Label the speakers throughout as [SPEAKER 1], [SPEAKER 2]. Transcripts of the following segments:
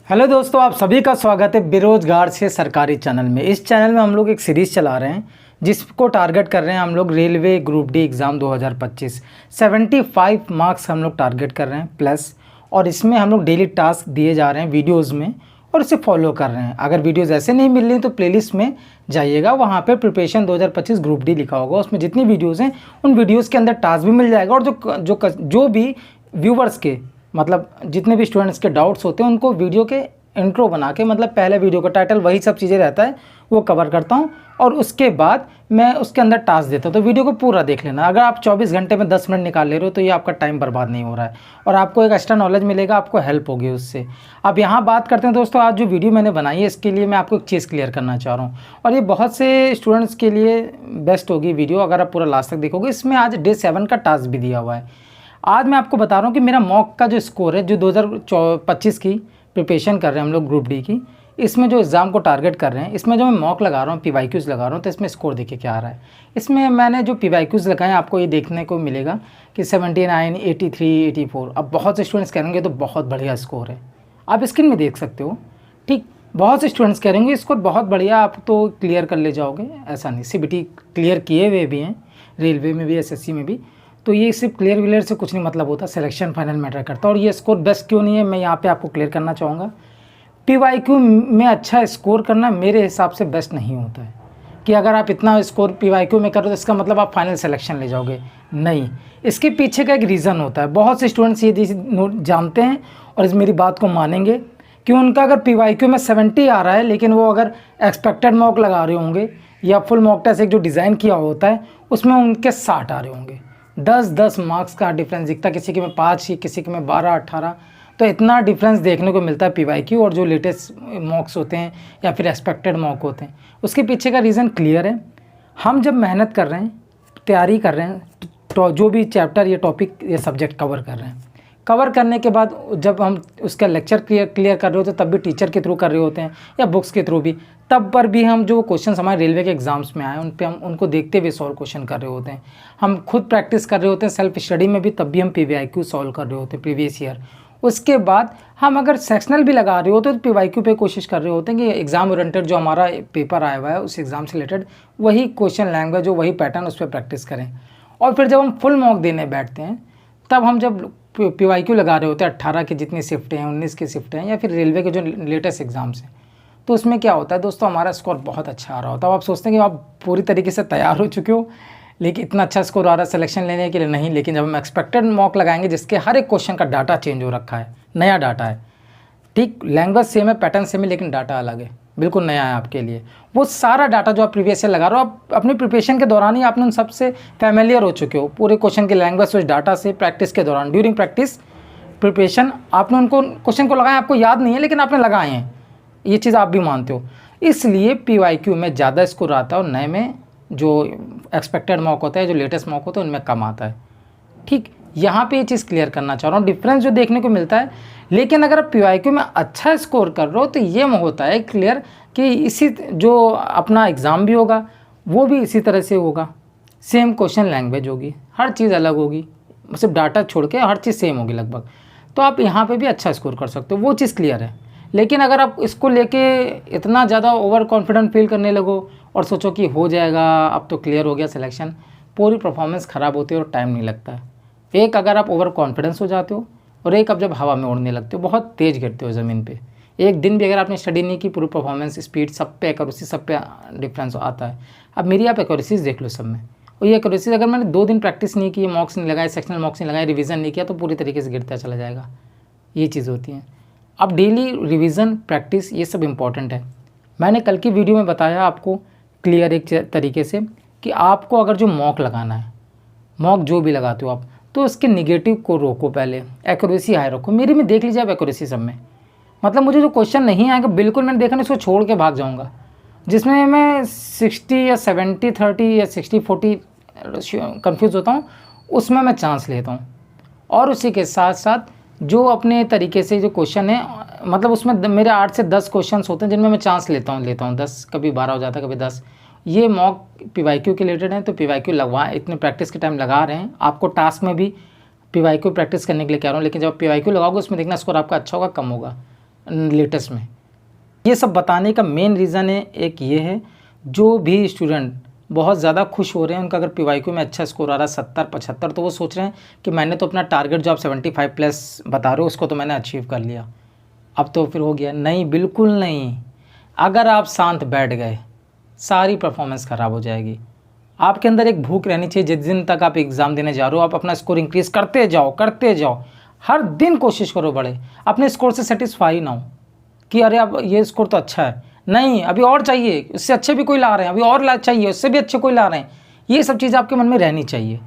[SPEAKER 1] Hello दोस्तों, आप सभी का स्वागत है बेरोजगार से सरकारी चैनल में। इस चैनल में हम लोग एक सीरीज़ चला रहे हैं जिसको टारगेट कर रहे हैं हम लोग railway group D exam 2025। 75 marks हम लोग टारगेट कर रहे हैं प्लस, और इसमें हम लोग डेली टास्क दिए जा रहे हैं वीडियोज़ में और इसे फॉलो कर रहे हैं। अगर वीडियोज़ ऐसे नहीं मिल रही तो प्लेलिस्ट में जाइएगा, वहाँ पर प्रिपरेशन 2025 ग्रुप डी लिखा होगा। उसमें जितनी वीडियोज़ हैं उन वीडियोज़ के अंदर टास्क भी मिल जाएगा, और जो भी व्यूवर्स के मतलब जितने भी स्टूडेंट्स के डाउट्स होते हैं उनको वीडियो के इंट्रो बना के, मतलब पहले वीडियो का टाइटल वही सब चीज़ें रहता है वो कवर करता हूँ, और उसके बाद मैं उसके अंदर टास्क देता हूँ। तो वीडियो को पूरा देख लेना। अगर आप 24 घंटे में 10 मिनट निकाल ले रहे हो तो ये आपका टाइम बर्बाद नहीं हो रहा है और आपको एक एक्स्ट्रा नॉलेज मिलेगा, आपको हेल्प होगी उससे। अब यहाँ बात करते हैं दोस्तों, आज जो वीडियो मैंने बनाई है इसके लिए मैं आपको एक चीज़ क्लियर करना चाह रहा हूँ, और ये बहुत से स्टूडेंट्स के लिए बेस्ट होगी वीडियो अगर आप पूरा लास्ट तक देखोगे। इसमें आज डे 7 का टास्क भी दिया हुआ है। आज मैं आपको बता रहा हूँ कि मेरा मॉक का जो स्कोर है, जो 2025 की प्रिपरेशन कर रहे हैं हम लोग ग्रुप डी की, इसमें जो एग्ज़ाम को टारगेट कर रहे हैं, इसमें जो मैं मॉक लगा रहा हूँ, PYQs लगा रहा हूँ, तो इसमें स्कोर देखिए क्या आ रहा है। इसमें मैंने जो PYQs लगाए आपको ये देखने को मिलेगा कि 79, 83, 84। अब बहुत से स्टूडेंट्स कहेंगे तो बहुत बढ़िया स्कोर है, आप स्क्रीन में देख सकते हो। ठीक, बहुत से स्टूडेंट्स कहेंगे स्कोर बहुत बढ़िया, आप तो क्लियर कर ले जाओगे। ऐसा नहीं, CBT क्लियर किए हुए भी हैं, रेलवे में भी, SSC में भी। तो ये सिर्फ क्लियर से कुछ नहीं मतलब होता, सिलेक्शन फाइनल मैटर करता है। और ये स्कोर बेस्ट क्यों नहीं है, मैं यहाँ पे आपको क्लियर करना चाहूँगा। PYQ में अच्छा स्कोर करना मेरे हिसाब से बेस्ट नहीं होता है कि अगर आप इतना स्कोर PYQ में करो तो इसका मतलब आप फाइनल सिलेक्शन ले जाओगे, नहीं। इसके पीछे का एक रीज़न होता है। बहुत से स्टूडेंट्स ये जानते हैं और इस मेरी बात को मानेंगे कि उनका अगर PYQ में 70 आ रहा है, लेकिन वो अगर एक्सपेक्टेड मॉक लगा रहे होंगे या फुल मॉक टेस्ट एक जो डिज़ाइन किया होता है उसमें उनके 60 आ रहे होंगे। 10 मार्क्स का डिफरेंस दिखता है, किसी के में 5 किसी के में 12, 18। तो इतना डिफरेंस देखने को मिलता है PYQ और जो लेटेस्ट मॉक्स होते हैं या फिर एक्सपेक्टेड मॉक होते हैं। उसके पीछे का रीज़न क्लियर है। हम जब मेहनत कर रहे हैं, तैयारी कर रहे हैं, तो जो भी चैप्टर या टॉपिक या सब्जेक्ट कवर कर रहे हैं, कवर करने के बाद जब हम उसका लेक्चर क्लियर कर रहे होते हैं तब भी टीचर के थ्रू कर रहे होते हैं या बुक्स के थ्रू भी, तब पर भी हम जो क्वेश्चन हमारे रेलवे के एग्ज़ाम्स में आए उन पे हम उनको देखते हुए सॉल्व क्वेश्चन कर रहे होते हैं। हम खुद प्रैक्टिस कर रहे होते हैं सेल्फ स्टडी में भी, तब भी हम PYQ सॉल्व कर रहे होते हैं प्रीवियस ईयर। उसके बाद हम अगर सेक्शनल भी लगा रहे होते तो PYQ पे कोशिश कर रहे होते हैं कि एग्ज़ाम ओरिएंटेड जो हमारा पेपर आया हुआ है उस एग्ज़ाम से रिलेटेड वही क्वेश्चन लैंग्वेज जो वही पैटर्न उस पर प्रैक्टिस करें। और फिर जब हम फुल मॉक देने बैठते हैं तब हम जब PYQ लगा रहे होते हैं 18 की जितनी शिफ्टें हैं, 19 की शिफ्टें हैं, या फिर रेलवे के जो लेटेस्ट एग्ज़ाम्स हैं, तो उसमें क्या होता है दोस्तों, हमारा स्कोर बहुत अच्छा आ रहा होता है। आप सोचते हैं कि आप पूरी तरीके से तैयार हो चुके हो लेकिन इतना अच्छा स्कोर आ रहा है सिलेक्शन लेने के लिए, नहीं। लेकिन जब हम एक्सपेक्टेड मॉक लगाएंगे जिसके हर एक क्वेश्चन का डाटा चेंज हो रखा है, नया डाटा है, ठीक, लैंग्वेज सेम है, पैटर्न सेम है, लेकिन डाटा अलग है, बिल्कुल नया है आपके लिए। वो सारा डाटा जो आप प्रीवियस ईयर लगा रहे हो, आप अपनी प्रिपरेशन के दौरान ही आपने उन सबसे फैमिलियर हो चुके हो, पूरे क्वेश्चन की लैंग्वेज उस डाटा से। प्रैक्टिस के दौरान, ड्यूरिंग प्रैक्टिस प्रिपरेशन आपने उनको क्वेश्चन को लगाया, आपको याद नहीं है लेकिन आपने लगाए हैं, ये चीज़ आप भी मानते हो। इसलिए PYQ में ज़्यादा स्कोर आता है और नए में जो एक्सपेक्टेड मॉक होता है, जो लेटेस्ट मॉक होता है, उनमें कम आता है। ठीक, यहाँ पे ये चीज़ क्लियर करना चाह रहा हूँ, डिफरेंस जो देखने को मिलता है। लेकिन अगर आप PYQ में अच्छा स्कोर कर रहे हो तो ये होता है क्लियर कि इसी जो अपना एग्ज़ाम भी होगा वो भी इसी तरह से होगा, सेम क्वेश्चन लैंग्वेज होगी, हर चीज़ अलग होगी, सिर्फ डाटा छोड़ के हर चीज़ सेम होगी लगभग। तो आप यहाँ पे भी अच्छा स्कोर कर सकते हो, वो चीज़ क्लियर है। लेकिन अगर आप इसको लेके इतना ज़्यादा ओवर कॉन्फिडेंट फील करने लगो और सोचो कि हो जाएगा, अब तो क्लियर हो गया सिलेक्शन, पूरी परफॉर्मेंस ख़राब होती है और टाइम नहीं लगता है। एक अगर आप ओवर कॉन्फिडेंस हो जाते हो और एक अब जब हवा में उड़ने लगते हो, बहुत तेज़ गिरते हो ज़मीन पे। एक दिन भी अगर आपने स्टडी नहीं की, पूरी परफॉर्मेंस, स्पीड, सब पे एक्यूरेसी, सब पे डिफरेंस आता है। अब मेरी आप एक्यूरेसीज देख लो सब में, और ये एक्यूरेसीज अगर मैंने 2 दिन प्रैक्टिस नहीं की, मॉक्स नहीं लगाए, सेक्शनल मॉक्स नहीं लगाए, रिवीजन नहीं किया, तो पूरी तरीके से गिरता चला जाएगा। ये चीज़ होती है। अब डेली रिवीजन, प्रैक्टिस, ये सब इंपॉर्टेंट है। मैंने कल की वीडियो में बताया आपको क्लियर एक तरीके से कि आपको अगर जो मॉक लगाना है, मॉक जो भी लगाते हो आप, तो उसके निगेटिव को रोको, पहले एक्यूरेसी हाई रखो। मेरी में देख लीजिए आप एक्यूरेसी सब में, मतलब मुझे जो क्वेश्चन नहीं आएगा बिल्कुल मैंने देखा नहीं, उसको छोड़ के भाग जाऊँगा। जिसमें मैं 60 या 70, 30 या 60, 40 कन्फ्यूज़ होता हूँ, उसमें मैं चांस लेता हूँ। और उसी के साथ साथ जो अपने तरीके से जो क्वेश्चन है, मतलब उसमें मेरे 8 से 10 क्वेश्चन होते हैं जिनमें मैं चांस लेता हूँ 10, कभी 12 हो जाता है, कभी 10। ये मॉक PYQ के रिलेटेड है, तो PYQ लगवा, इतने प्रैक्टिस के टाइम लगा रहे हैं। आपको टास्क में भी PYQ प्रैक्टिस करने के लिए कह रहा हूँ, लेकिन जब PYQ लगाओगे उसमें देखना स्कोर आपका अच्छा होगा कम होगा। लेटेस्ट में। ये सब बताने का मेन रीज़न है एक ये है, जो भी स्टूडेंट बहुत ज़्यादा खुश हो रहे हैं, उनका अगर PYQ में अच्छा स्कोर आ रहा है 70-75, तो वो सोच रहे हैं कि मैंने तो अपना टारगेट जो आप 75+ बता रहे हो उसको तो मैंने अचीव कर लिया, अब तो फिर हो गया। नहीं, बिल्कुल नहीं। अगर आप शांत बैठ गए सारी परफॉर्मेंस ख़राब हो जाएगी। आपके अंदर एक भूख रहनी चाहिए, जिस दिन तक आप एग्ज़ाम देने जा रहे हो आप अपना स्कोर इंक्रीज़ करते जाओ, हर दिन कोशिश करो बढ़े। अपने स्कोर से सेटिस्फाई ना हो कि अरे अब ये स्कोर तो अच्छा है, नहीं अभी और चाहिए, उससे अच्छे भी कोई ला रहे हैं, अभी और चाहिए, उससे भी अच्छे कोई ला रहे हैं। ये सब चीज़ आपके मन में रहनी चाहिए।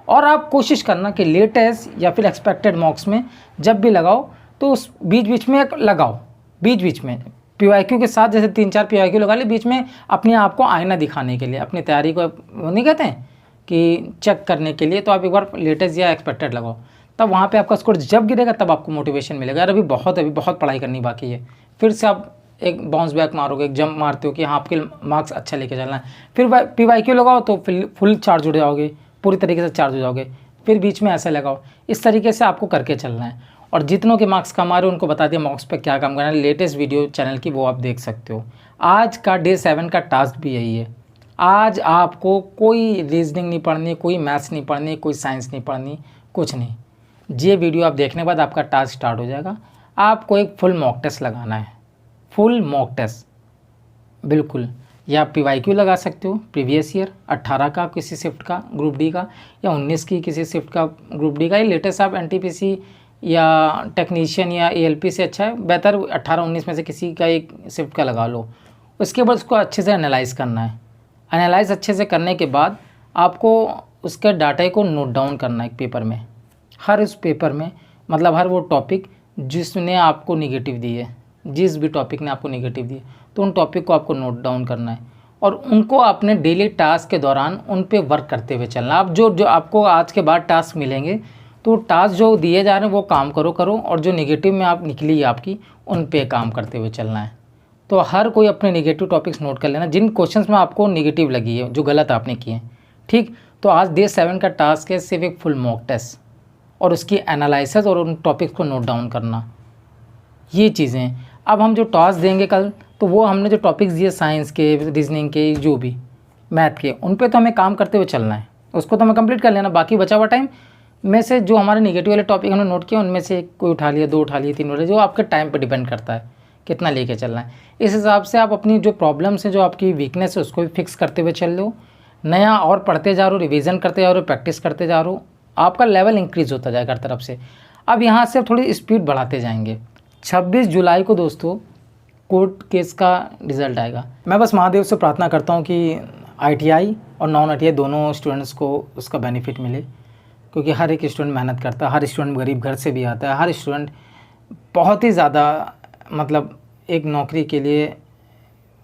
[SPEAKER 1] और आप कोशिश करना कि लेटेस्ट या फिर एक्सपेक्टेड मार्क्स में जब भी लगाओ तो उस बीच में लगाओ, बीच में PYQ के साथ, जैसे 3-4 PYQ लगा ले बीच में, अपने आप को आईना दिखाने के लिए, अपनी तैयारी को नहीं कहते हैं कि चेक करने के लिए, तो आप एक बार लेटेस्ट या एक्सपेक्टेड लगाओ, तब वहाँ पे आपका स्कोर जब गिरेगा तब आपको मोटिवेशन मिलेगा। यार अभी बहुत पढ़ाई करनी बाकी है, फिर से आप एक बाउंस बैक मारोगे, एक जंप मारते हो कि हाँ आपके मार्क्स अच्छा लेके चलना है। फिर PYQ लगाओ तो फुल चार्ज हो जाओगे, पूरी तरीके से चार्ज हो जाओगे। फिर बीच में ऐसा लगाओ, इस तरीके से आपको करके चलना है। और जितनों के मार्क्स कम आ रहे हो उनको बता दिया मार्क्स पे क्या काम करना है। लेटेस्ट वीडियो चैनल की वो आप देख सकते हो। आज का डे 7 का टास्क भी यही है। आज आपको कोई रीजनिंग नहीं पढ़नी, कोई मैथ्स नहीं पढ़नी, कोई साइंस नहीं पढ़नी, कुछ नहीं। ये वीडियो आप देखने के बाद आपका टास्क स्टार्ट हो जाएगा। आपको एक फुल मॉक टेस्ट लगाना है, फुल मॉक टेस्ट बिल्कुल। या PYQ लगा सकते हो प्रीवियस ईयर 18 का किसी शिफ्ट का ग्रुप डी का, या 19 की किसी शिफ्ट का ग्रुप डी का, या लेटेस्ट आप NTPC या टेक्नीशियन या ALP से अच्छा है, बेहतर 18-19 में से किसी का एक शिफ्ट का लगा लो। उसके बाद उसको अच्छे से एनालाइज़ करना है। एनालाइज़ अच्छे से करने के बाद आपको उसके डाटा को नोट डाउन करना है एक पेपर में। हर उस पेपर में मतलब हर वो टॉपिक जिसने आपको निगेटिव दी है, जिस भी टॉपिक ने आपको निगेटिव दी है, तो उन टॉपिक को आपको नोट डाउन करना है और उनको अपने डेली टास्क के दौरान उन पे वर्क करते हुए चलना। आप जो आपको आज के बाद टास्क मिलेंगे तो टास्क जो दिए जा रहे हैं वो काम करो, और जो निगेटिव में आप निकली है आपकी, उन पे काम करते हुए चलना है। तो हर कोई अपने निगेटिव टॉपिक्स नोट कर लेना, जिन क्वेश्चंस में आपको निगेटिव लगी है, जो गलत आपने किए हैं, ठीक। तो आज डे 7 का टास्क है सिर्फ एक फुल मॉक टेस्ट और उसकी एनालिसिस और उन टॉपिक्स को नोट डाउन करना, ये चीज़ें। अब हम जो टास्क देंगे कल, तो वो हमने जो टॉपिक्स दिए साइंस के, रीजनिंग के, जो भी मैथ के, उन पे तो हमें काम करते हुए चलना है, उसको तो हमें कंप्लीट कर लेना। बाकी बचा हुआ टाइम में से जो हमारे निगेटिव वाले टॉपिक हमने नोट किया, उनमें से कोई उठा लिया, 2 उठा लिए, 3 उठा लिया, जो आपके टाइम पे डिपेंड करता है कितना लेके चलना है। इस हिसाब से आप अपनी जो प्रॉब्लम्स है, जो आपकी वीकनेस है, उसको भी फिक्स करते हुए चल लो। नया और पढ़ते जा रहे हो, रिवीजन करते जा रहे हो, प्रैक्टिस करते जा रहे हो, आपका लेवल इंक्रीज़ होता जाएगा हर तरफ से। अब यहाँ से थोड़ी स्पीड बढ़ाते जाएंगे। 26 जुलाई को दोस्तों कोर्ट केस का रिज़ल्ट आएगा। मैं बस महादेव से प्रार्थना करता हूँ कि ITI और नॉन ITI दोनों स्टूडेंट्स को उसका बेनिफिट मिले, क्योंकि हर एक स्टूडेंट मेहनत करता है, हर स्टूडेंट गरीब घर से भी आता है, हर स्टूडेंट बहुत ही ज़्यादा मतलब एक नौकरी के लिए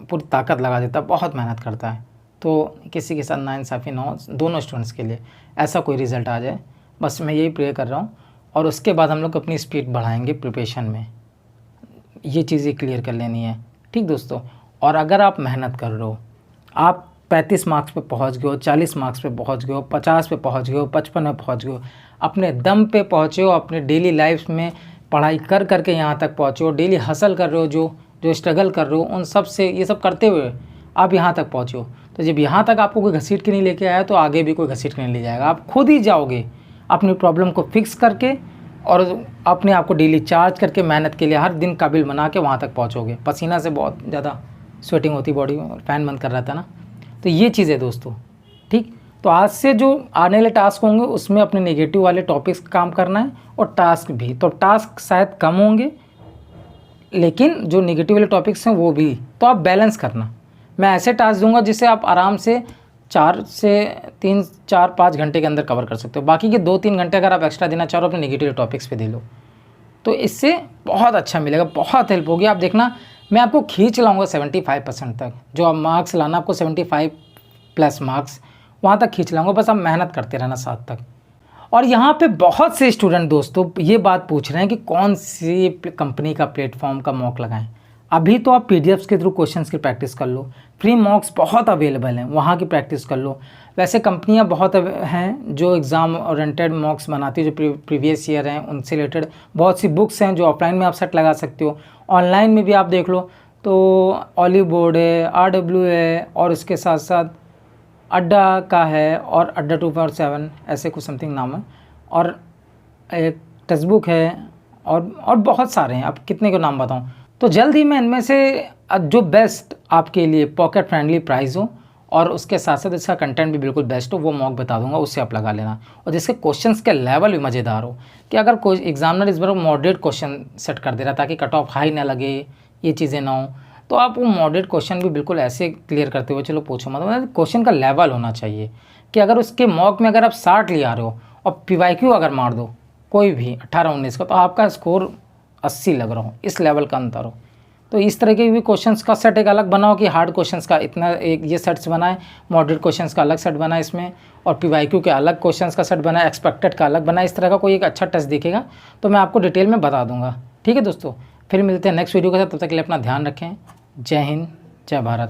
[SPEAKER 1] पूरी ताकत लगा देता है, बहुत मेहनत करता है। तो किसी के साथ नाइंसाफ़ी ना हो, दोनों स्टूडेंट्स के लिए ऐसा कोई रिज़ल्ट आ जाए, बस मैं यही प्रे कर रहा हूँ। और उसके बाद हम लोग अपनी स्पीड बढ़ाएंगे प्रिपरेशन में, ये चीज़ें क्लियर कर लेनी है, ठीक दोस्तों। और अगर आप मेहनत कर रहे हो, आप 35 मार्क्स पे पहुंच गए हो, 40 मार्क्स पे पहुंच गए हो, 50 पे पहुंच गए हो, 55 में पहुंच गए हो, अपने दम पे पहुंचे हो, अपने डेली लाइफ में पढ़ाई कर करके यहाँ तक पहुँचे हो, डेली हसल कर रहे हो, जो स्ट्रगल कर रहे हो, उन सब से ये सब करते हुए आप यहाँ तक पहुँचे हो। तो जब यहाँ तक आपको कोई घसीट के नहीं लेके आया, तो आगे भी कोई घसीट के नहीं ले जाएगा। आप खुद ही जाओगे अपनी प्रॉब्लम को फिक्स करके और अपने आप को डेली चार्ज करके मेहनत के लिए हर दिन काबिल बना के वहाँ तक पहुँचोगे। पसीना से बहुत ज़्यादा स्वेटिंग होती बॉडी में, फैन बंद कर रहा था ना, तो ये चीज़ है दोस्तों, ठीक। तो आज से जो आने वाले टास्क होंगे उसमें अपने नेगेटिव वाले टॉपिक्स का काम करना है, और टास्क भी, तो टास्क शायद कम होंगे लेकिन जो नेगेटिव वाले टॉपिक्स हैं वो भी, तो आप बैलेंस करना। मैं ऐसे टास्क दूंगा जिससे आप आराम से 4 से 3, 4, 5 घंटे के अंदर कवर कर सकते हो। बाकी के 2-3 घंटे अगर आप एक्स्ट्रा देना चाहो अपने नेगेटिव टॉपिक्स पे दे लो, तो इससे बहुत अच्छा मिलेगा, बहुत हेल्प होगी। आप देखना मैं आपको खींच लाऊंगा 75% तक, जो आप मार्क्स लाना आपको 75+ मार्क्स वहाँ तक खींच लाऊंगा, बस आप मेहनत करते रहना साथ तक। और यहाँ पे बहुत से स्टूडेंट दोस्तों ये बात पूछ रहे हैं कि कौन सी कंपनी का प्लेटफॉर्म का मॉक लगाएं। अभी तो आप पीडीएफ्स के थ्रू क्वेश्चंस की प्रैक्टिस कर लो, फ्री मॉक्स बहुत अवेलेबल हैं, वहाँ की प्रैक्टिस कर लो। वैसे कंपनियाँ बहुत हैं जो एग्ज़ाम ओरिएंटेड मॉक्स बनाती है, जो प्रीवियस ईयर हैं उनसे रिलेटेड। बहुत सी बुक्स हैं जो ऑफलाइन में आप सेट लगा सकते हो, ऑनलाइन में भी आप देख लो। तो ऑलिव बोर्ड है, RW है, और इसके साथ साथ अड्डा का है, और अड्डा 2.7 ऐसे कुछ समथिंग नाम है, और एक टेक्स्ट बुक है, और बहुत सारे हैं, अब कितने के नाम बताऊं। तो जल्द ही मैं इनमें से जो बेस्ट आपके लिए पॉकेट फ्रेंडली प्राइस हो और उसके साथ साथ इसका कंटेंट भी बिल्कुल बेस्ट हो, वो मॉक बता दूंगा, उससे आप लगा लेना। और जिसके क्वेश्चंस के लेवल भी मज़ेदार हो, कि अगर कोई एग्जामिनर इस बार मॉडरेट क्वेश्चन सेट कर दे रहा ताकि कट ऑफ हाई ना लगे, ये चीज़ें ना हो, तो आप वो मॉडरेट क्वेश्चन भी बिल्कुल ऐसे क्लियर करते हुए चलो पूछो, मतलब क्वेश्चन का लेवल होना चाहिए कि अगर उसके मॉक में अगर आप 60 ले आ रहे हो और PYQ अगर मार दो कोई भी 18-19 का, तो आपका स्कोर 80 लग रहा हो, इस लेवल का अंतर हो। तो इस तरह के भी क्वेश्चंस का सेट एक अलग बनाओ कि हार्ड क्वेश्चंस का इतना एक ये सेट्स बनाए, मॉडरेट क्वेश्चंस का अलग सेट बनाए इसमें, और PYQ के अलग क्वेश्चंस का सेट बनाए, एक्सपेक्टेड का अलग बनाए। इस तरह का कोई एक अच्छा टेस्ट दिखेगा तो मैं आपको डिटेल में बता दूंगा। ठीक है दोस्तों, फिर मिलते हैं नेक्स्ट वीडियो के साथ, तब तक के लिए अपना ध्यान रखें। जय हिंद, जय भारत।